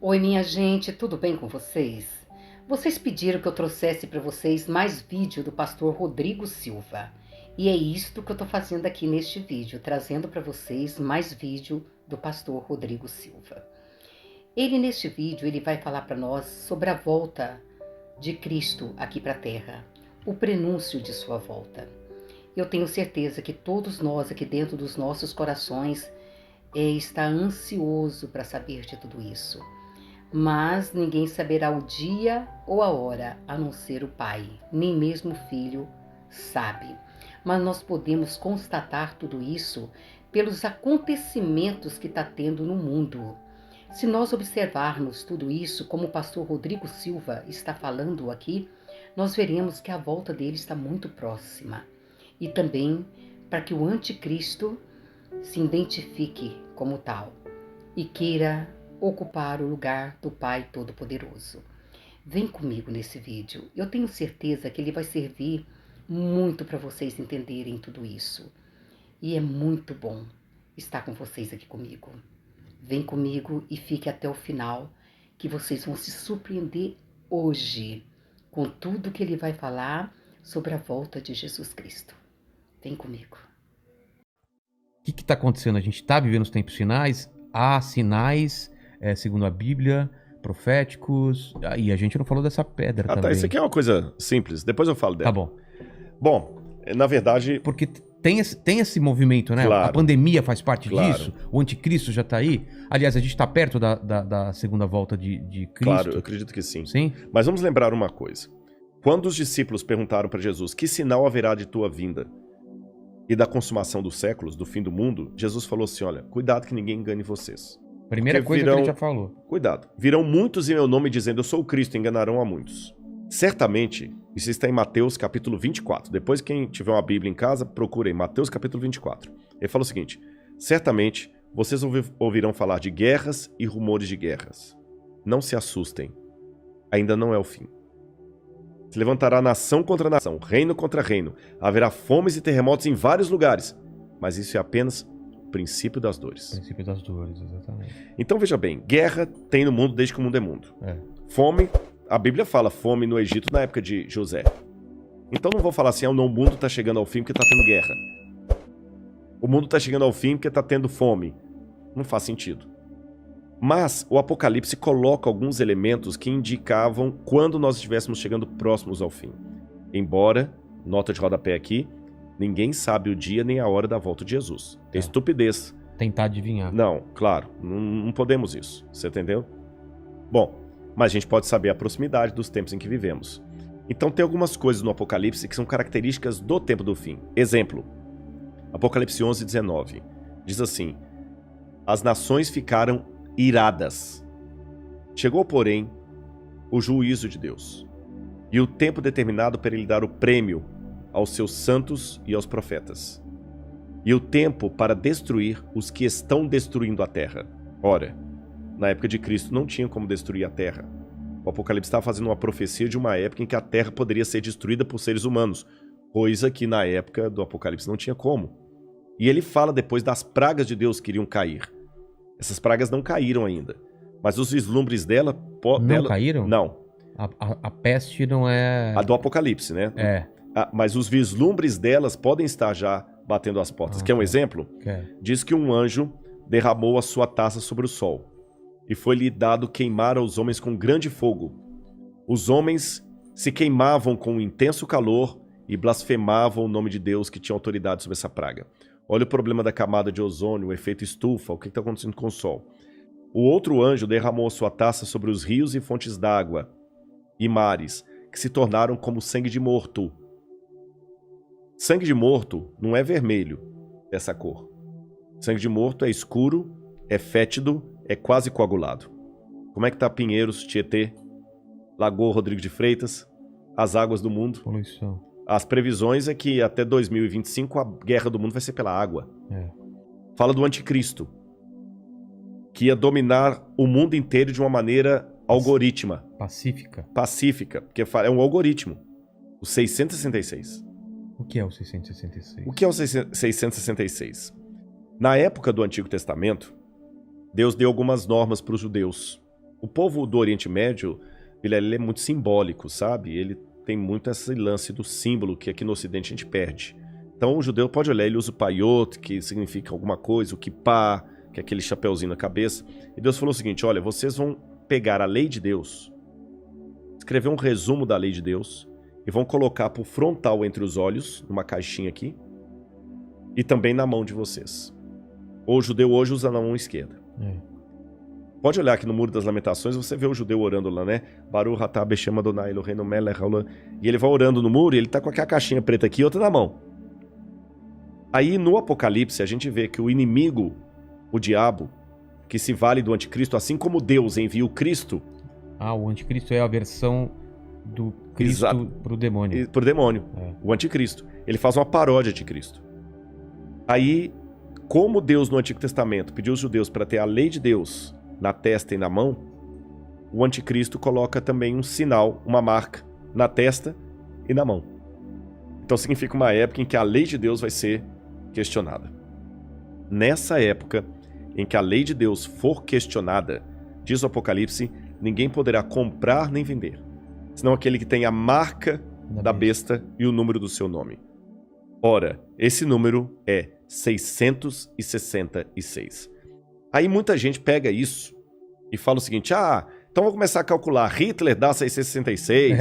Oi, minha gente, tudo bem com vocês? Vocês pediram que eu trouxesse para vocês mais vídeo do pastor Rodrigo Silva. E é isto que eu estou fazendo aqui neste vídeo, trazendo para vocês mais vídeo do pastor Rodrigo Silva. Neste vídeo, ele vai falar para nós sobre a volta de Cristo aqui para a Terra, o prenúncio de sua volta. Eu tenho certeza que todos nós aqui dentro dos nossos corações está ansioso para saber de tudo isso. Mas ninguém saberá o dia ou a hora, a não ser o Pai, nem mesmo o Filho sabe. Mas nós podemos constatar tudo isso pelos acontecimentos que está tendo no mundo. Se nós observarmos tudo isso, como o pastor Rodrigo Silva está falando aqui, nós veremos que a volta dele está muito próxima. E também para que o anticristo se identifique como tal e queira ocupar o lugar do Pai Todo-Poderoso. Vem comigo nesse vídeo. Eu tenho certeza que ele vai servir muito para vocês entenderem tudo isso. E é muito bom estar com vocês aqui comigo. Vem comigo e fique até o final, que vocês vão se surpreender hoje com tudo que ele vai falar sobre a volta de Jesus Cristo. Vem comigo. O que está acontecendo? A gente está vivendo os tempos finais, há sinais, segundo a Bíblia, proféticos, e a gente não falou dessa pedra também. Tá, isso aqui é uma coisa simples, depois eu falo dela. Tá bom. Bom, na verdade... Porque tem esse movimento, né? Claro. A pandemia faz parte Claro. disso, o anticristo já está aí. Aliás, a gente está perto da segunda volta de Cristo. Claro, eu acredito que sim. Sim? Mas vamos lembrar uma coisa. Quando os discípulos perguntaram para Jesus, que sinal haverá de tua vinda e da consumação dos séculos, do fim do mundo, Jesus falou assim, olha, cuidado que ninguém engane vocês. Primeira coisa que ele já falou. Cuidado. Virão muitos em meu nome dizendo, eu sou o Cristo, e enganarão a muitos. Certamente, isso está em Mateus capítulo 24. Depois, quem tiver uma Bíblia em casa, procure em Mateus capítulo 24. Ele fala o seguinte, certamente, vocês ouvirão falar de guerras e rumores de guerras. Não se assustem. Ainda não é o fim. Se levantará nação contra nação, reino contra reino. Haverá fomes e terremotos em vários lugares. Mas isso é apenas o princípio das dores. O princípio das dores, exatamente. Então veja bem, guerra tem no mundo desde que o mundo é mundo. Fome, a Bíblia fala fome no Egito na época de José. Então não vou falar assim, o mundo está chegando ao fim porque está tendo guerra. O mundo está chegando ao fim porque está tendo fome. Não faz sentido. Mas o Apocalipse coloca alguns elementos que indicavam quando nós estivéssemos chegando próximos ao fim. Embora, nota de rodapé aqui, ninguém sabe o dia nem a hora da volta de Jesus. É estupidez. Tentar adivinhar. Não, claro, não podemos isso. Você entendeu? Bom, mas a gente pode saber a proximidade dos tempos em que vivemos. Então tem algumas coisas no Apocalipse que são características do tempo do fim. Exemplo, Apocalipse 11:19. Diz assim, as nações ficaram iradas. Chegou, porém, o juízo de Deus e o tempo determinado para ele dar o prêmio aos seus santos e aos profetas e o tempo para destruir os que estão destruindo a terra. Ora, na época de Cristo não tinha como destruir a terra. O Apocalipse estava fazendo uma profecia de uma época em que a terra poderia ser destruída por seres humanos, coisa que na época do Apocalipse não tinha como. E ele fala depois das pragas de Deus que iriam cair. Essas pragas não caíram ainda. Mas os vislumbres dela... Não caíram? Não. A peste não é... A do Apocalipse, né? Mas os vislumbres delas podem estar já batendo as portas. Quer um exemplo? Diz que um anjo derramou a sua taça sobre o sol. E foi-lhe dado queimar aos homens com grande fogo. Os homens se queimavam com um intenso calor e blasfemavam o nome de Deus que tinha autoridade sobre essa praga. Olha o problema da camada de ozônio, o efeito estufa, o que está acontecendo com o Sol. O outro anjo derramou a sua taça sobre os rios e fontes d'água e mares, que se tornaram como sangue de morto. Sangue de morto não é vermelho, dessa cor. Sangue de morto é escuro, é fétido, é quase coagulado. Como é que tá Pinheiros, Tietê, Lagoa Rodrigo de Freitas, as águas do mundo? Poluição. As previsões é que até 2025 a guerra do mundo vai ser pela água. Fala do anticristo, que ia dominar o mundo inteiro de uma maneira algorítmica. Pacífica, porque é um algoritmo. O 666. O que é o 666? O que é o 666? Na época do Antigo Testamento, Deus deu algumas normas para os judeus. O povo do Oriente Médio, ele é muito simbólico, sabe? Ele tem muito esse lance do símbolo que aqui no Ocidente a gente perde. Então o judeu pode olhar, ele usa o paiot, que significa alguma coisa, o kippah, que é aquele chapeuzinho na cabeça. E Deus falou o seguinte, olha, vocês vão pegar a lei de Deus, escrever um resumo da lei de Deus e vão colocar pro frontal entre os olhos, numa caixinha aqui, e também na mão de vocês. O judeu hoje usa na mão esquerda. Pode olhar aqui no Muro das Lamentações, você vê o judeu orando lá, né? Baruch atah Beshem Adonai Eloheinu melech haolam. E ele vai orando no muro e ele tá com aquela caixinha preta aqui e outra na mão. Aí no Apocalipse a gente vê que o inimigo, o diabo, que se vale do anticristo, assim como Deus envia o Cristo... O anticristo é a versão do Cristo pro demônio. Pro demônio, o anticristo. Ele faz uma paródia de Cristo. Aí, como Deus no Antigo Testamento pediu os judeus para ter a lei de Deus na testa e na mão, o anticristo coloca também um sinal, uma marca, na testa e na mão. Então significa uma época em que a lei de Deus vai ser questionada. Nessa época em que a lei de Deus for questionada, diz o Apocalipse, ninguém poderá comprar nem vender, senão aquele que tem a marca da besta e o número do seu nome. Ora, esse número é 666. Aí muita gente pega isso e fala o seguinte, então vamos começar a calcular, Hitler dá 666,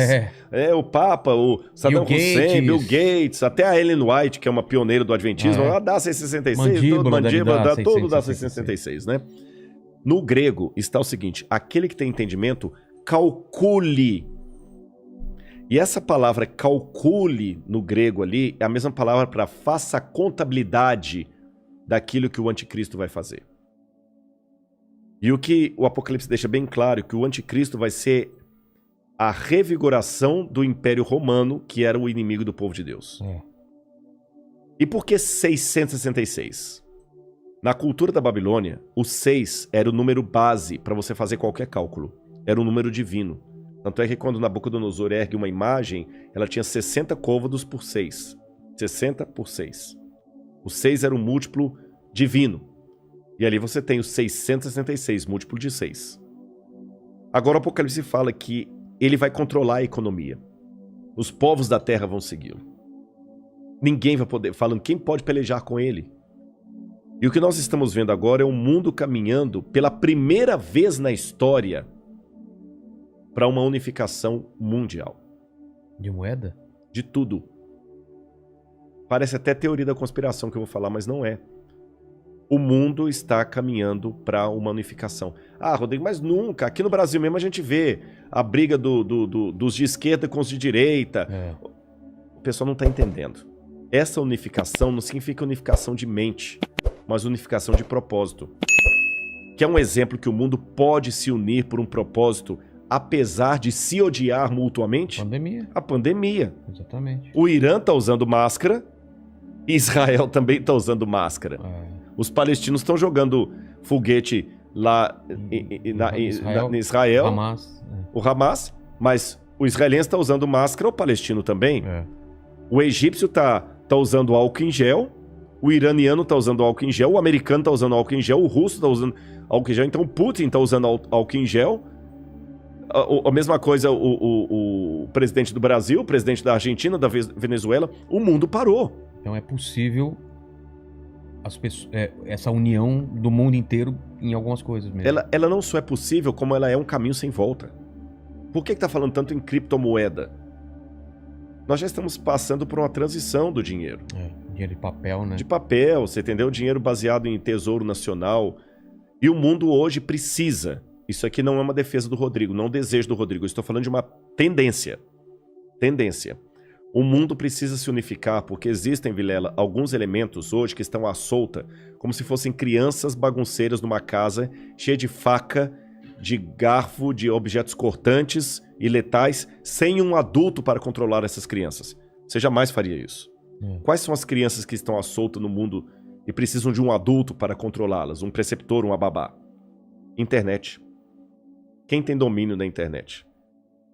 o Papa, o Saddam Hussein, Bill Gates, até a Ellen White, que é uma pioneira do Adventismo, ela dá 666, mandíbula, tudo dá 666, né? No grego está o seguinte, aquele que tem entendimento, calcule. E essa palavra calcule no grego ali é a mesma palavra para faça contabilidade daquilo que o anticristo vai fazer. E o que o Apocalipse deixa bem claro, que o anticristo vai ser a revigoração do Império Romano, que era o inimigo do povo de Deus. E por que 666? Na cultura da Babilônia, o 6 era o número base para você fazer qualquer cálculo. Era um número divino. Tanto é que quando Nabucodonosor ergue uma imagem, ela tinha 60 côvados por 6. 60 por 6. O 6 era um múltiplo divino. E ali você tem o 666, múltiplo de 6. Agora o Apocalipse fala que ele vai controlar a economia. Os povos da terra vão segui-lo. Ninguém vai poder, falando quem pode pelejar com ele. E o que nós estamos vendo agora é um mundo caminhando pela primeira vez na história para uma unificação mundial. De moeda? De tudo. Parece até teoria da conspiração que eu vou falar, mas não é. O mundo está caminhando para uma unificação. Rodrigo, mas nunca. Aqui no Brasil mesmo a gente vê a briga dos de esquerda com os de direita. O pessoal não está entendendo. Essa unificação não significa unificação de mente, mas unificação de propósito. Que é um exemplo que o mundo pode se unir por um propósito, apesar de se odiar mutuamente. Pandemia. A pandemia. Exatamente. O Irã está usando máscara, Israel também está usando máscara. Os palestinos estão jogando foguete lá em Israel. Hamas, o Hamas, mas o israelense está usando máscara, o palestino também. O egípcio está usando álcool em gel, o iraniano está usando álcool em gel, o americano está usando álcool em gel, o russo está usando álcool em gel, então o Putin está usando álcool em gel. A mesma coisa o presidente do Brasil, o presidente da Argentina, da Venezuela, o mundo parou. Então é possível essa união do mundo inteiro em algumas coisas mesmo. Ela não só é possível, como ela é um caminho sem volta. Por que está falando tanto em criptomoeda? Nós já estamos passando por uma transição do dinheiro. Dinheiro de papel, né? De papel, você entendeu? Dinheiro baseado em tesouro nacional. E o mundo hoje precisa. Isso aqui não é uma defesa do Rodrigo, não é um desejo do Rodrigo. Eu estou falando de uma tendência. O mundo precisa se unificar porque existem, Vilela, alguns elementos hoje que estão à solta, como se fossem crianças bagunceiras numa casa cheia de faca, de garfo, de objetos cortantes e letais, sem um adulto para controlar essas crianças. Você jamais faria isso. Quais são as crianças que estão à solta no mundo e precisam de um adulto para controlá-las? Um preceptor, uma babá? Internet. Quem tem domínio da internet?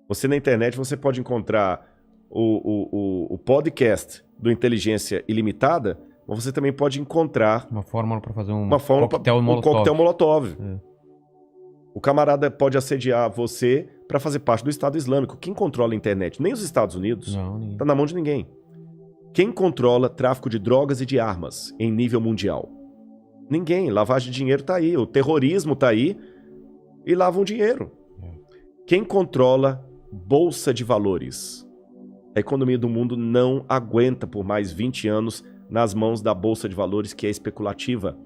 Você na internet você pode encontrar o podcast do Inteligência Ilimitada, mas você também pode encontrar uma fórmula para fazer um coquetel Molotov. O camarada pode assediar você para fazer parte do Estado Islâmico. Quem controla a internet? Nem os Estados Unidos. Não, ninguém. Tá na mão de ninguém. Quem controla tráfico de drogas e de armas em nível mundial? Ninguém. Lavagem de dinheiro tá aí. O terrorismo tá aí e lavam dinheiro. Quem controla bolsa de valores? A economia do mundo não aguenta por mais 20 anos nas mãos da bolsa de valores, que é especulativa.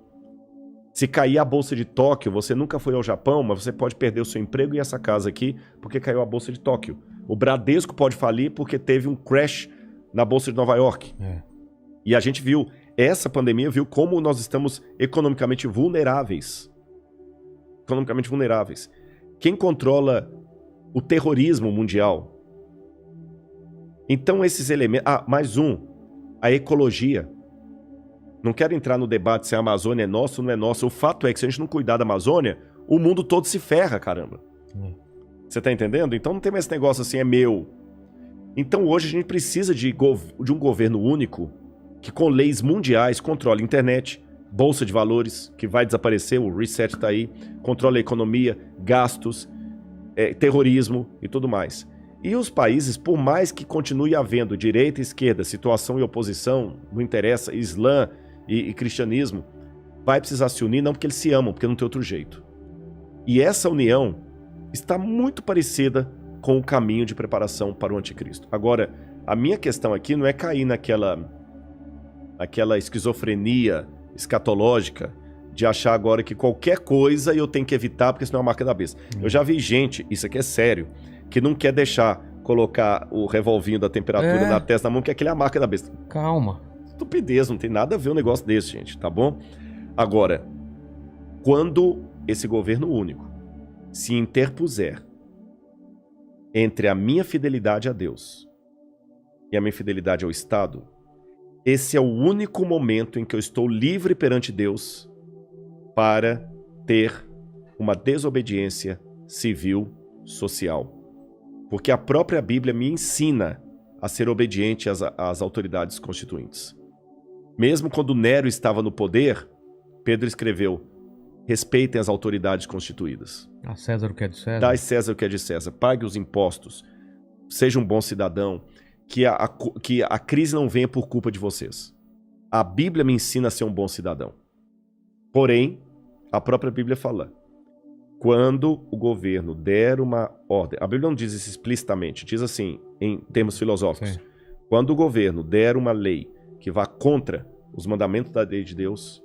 Se cair a bolsa de Tóquio, você nunca foi ao Japão, mas você pode perder o seu emprego e essa casa aqui porque caiu a bolsa de Tóquio. O Bradesco pode falir porque teve um crash na bolsa de Nova York. E a gente viu, essa pandemia viu como nós estamos economicamente vulneráveis. Economicamente vulneráveis. Quem controla o terrorismo mundial? Então esses elementos... mais um. A ecologia. Não quero entrar no debate se a Amazônia é nossa ou não é nossa. O fato é que se a gente não cuidar da Amazônia, o mundo todo se ferra, caramba. Você tá entendendo? Então não tem mais esse negócio assim, é meu. Então hoje a gente precisa de um governo único que com leis mundiais controle a internet, bolsa de valores, que vai desaparecer, o reset tá aí, controle a economia, gastos, terrorismo e tudo mais. E os países, por mais que continue havendo direita e esquerda, situação e oposição, não interessa, Islã e cristianismo, vai precisar se unir, não porque eles se amam, porque não tem outro jeito. E essa união está muito parecida com o caminho de preparação para o anticristo. Agora, a minha questão aqui não é cair naquela esquizofrenia escatológica de achar agora que qualquer coisa eu tenho que evitar porque senão é uma marca da besta. Eu já vi gente, isso aqui é sério, que não quer deixar colocar o revolvinho da temperatura na testa da mão, que aquele é a marca da besta. Calma. Estupidez, não tem nada a ver um negócio desse, gente, tá bom? Agora, quando esse governo único se interpuser entre a minha fidelidade a Deus e a minha fidelidade ao Estado, esse é o único momento em que eu estou livre perante Deus para ter uma desobediência civil, social. Porque a própria Bíblia me ensina a ser obediente às autoridades constituintes. Mesmo quando Nero estava no poder, Pedro escreveu: respeitem as autoridades constituídas. A César o que é de César. Dai César o que é de César. Pague os impostos. Seja um bom cidadão. Que a crise não venha por culpa de vocês. A Bíblia me ensina a ser um bom cidadão. Porém, a própria Bíblia fala: quando o governo der uma ordem... A Bíblia não diz isso explicitamente, diz assim, em termos filosóficos. Sim. Quando o governo der uma lei que vá contra os mandamentos da lei de Deus,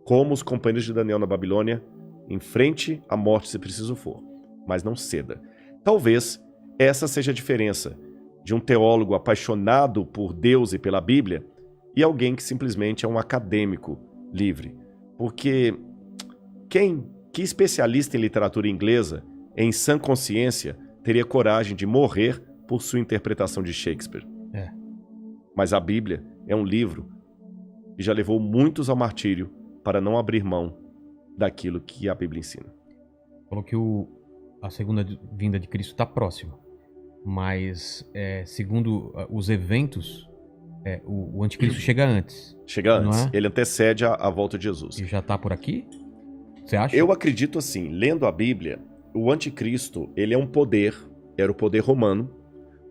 como os companheiros de Daniel na Babilônia, enfrente a morte se preciso for, mas não ceda. Talvez essa seja a diferença de um teólogo apaixonado por Deus e pela Bíblia e alguém que simplesmente é um acadêmico livre. Porque que especialista em literatura inglesa, em sã consciência, teria coragem de morrer por sua interpretação de Shakespeare? Mas a Bíblia é um livro que já levou muitos ao martírio para não abrir mão daquilo que a Bíblia ensina. Falou que a segunda vinda de Cristo está próxima, mas segundo os eventos, o anticristo chega antes. Chega antes. Ele antecede a volta de Jesus. E já está por aqui? Você acha? Eu acredito assim, lendo a Bíblia, o anticristo, ele é um poder, era o poder romano,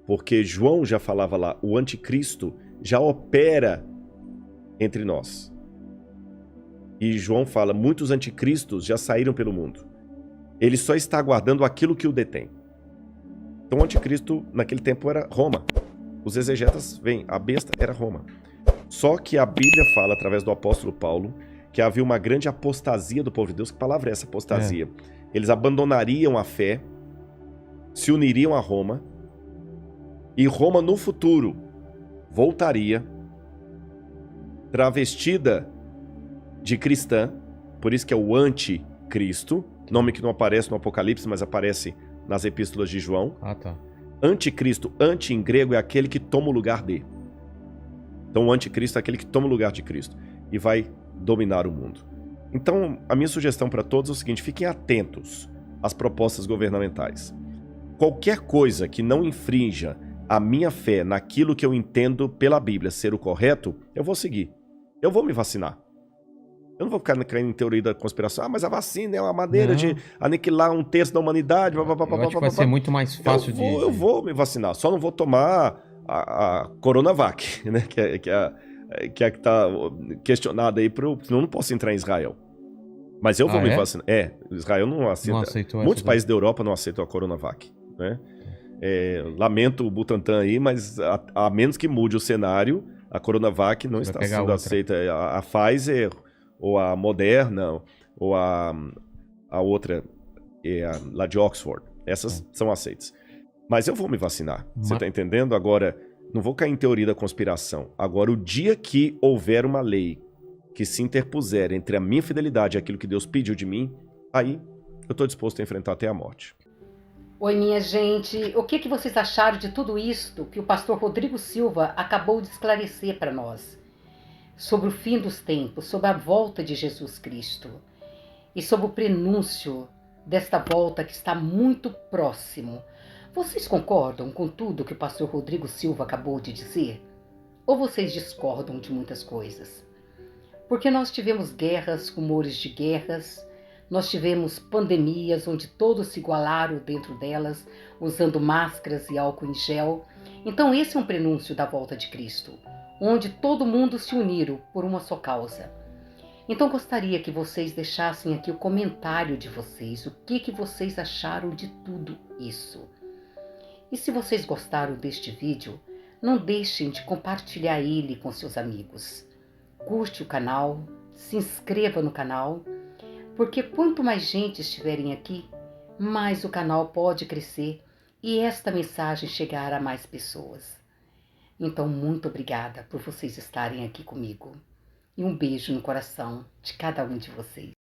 porque João já falava lá, o anticristo já opera entre nós. E João fala, muitos anticristos já saíram pelo mundo. Ele só está aguardando aquilo que o detém. Então o anticristo naquele tempo era Roma. Os exegetas veem, a besta era Roma. Só que a Bíblia fala, através do apóstolo Paulo, que havia uma grande apostasia do povo de Deus. Que palavra é essa, apostasia? Eles abandonariam a fé, se uniriam a Roma, e Roma no futuro voltaria travestida de cristã, por isso que é o anticristo, nome que não aparece no Apocalipse, mas aparece nas epístolas de João. Tá. Anticristo, anti em grego é aquele que toma o lugar de. Então o anticristo é aquele que toma o lugar de Cristo e vai dominar o mundo. Então a minha sugestão para todos é o seguinte, fiquem atentos às propostas governamentais. Qualquer coisa que não infrinja a minha fé naquilo que eu entendo pela Bíblia ser o correto, eu vou seguir. Eu vou me vacinar. Eu não vou ficar caindo em teoria da conspiração. Ah, mas a vacina é uma maneira Não. de aniquilar um terço da humanidade. Eu acho que vai ser muito mais fácil Eu vou me vacinar. Só não vou tomar a Coronavac, né? Que é que está questionada aí, senão eu não posso entrar em Israel. Mas eu vou me vacinar. Israel não aceita. Não aceitou Muitos essa países da Europa não aceitam a Coronavac, né? Lamento o Butantan aí, mas a menos que mude o cenário, a Coronavac não está sendo aceita. A Pfizer, ou a Moderna, ou a outra, lá de Oxford. Essas são aceitas. Mas eu vou me vacinar. Você tá entendendo? Agora, não vou cair em teoria da conspiração. Agora, o dia que houver uma lei que se interpuser entre a minha fidelidade e aquilo que Deus pediu de mim, aí eu estou disposto a enfrentar até a morte. Oi, minha gente. O que vocês acharam de tudo isto que o pastor Rodrigo Silva acabou de esclarecer para nós? Sobre o fim dos tempos, sobre a volta de Jesus Cristo e sobre o prenúncio desta volta que está muito próximo. Vocês concordam com tudo que o pastor Rodrigo Silva acabou de dizer? Ou vocês discordam de muitas coisas? Porque nós tivemos guerras, rumores de guerras, nós tivemos pandemias onde todos se igualaram dentro delas, usando máscaras e álcool em gel. Então esse é um prenúncio da volta de Cristo, onde todo mundo se uniram por uma só causa. Então gostaria que vocês deixassem aqui o comentário de vocês, o que vocês acharam de tudo isso. E se vocês gostaram deste vídeo, não deixem de compartilhar ele com seus amigos. Curte o canal, se inscreva no canal, porque quanto mais gente estiverem aqui, mais o canal pode crescer e esta mensagem chegar a mais pessoas. Então, muito obrigada por vocês estarem aqui comigo. E um beijo no coração de cada um de vocês.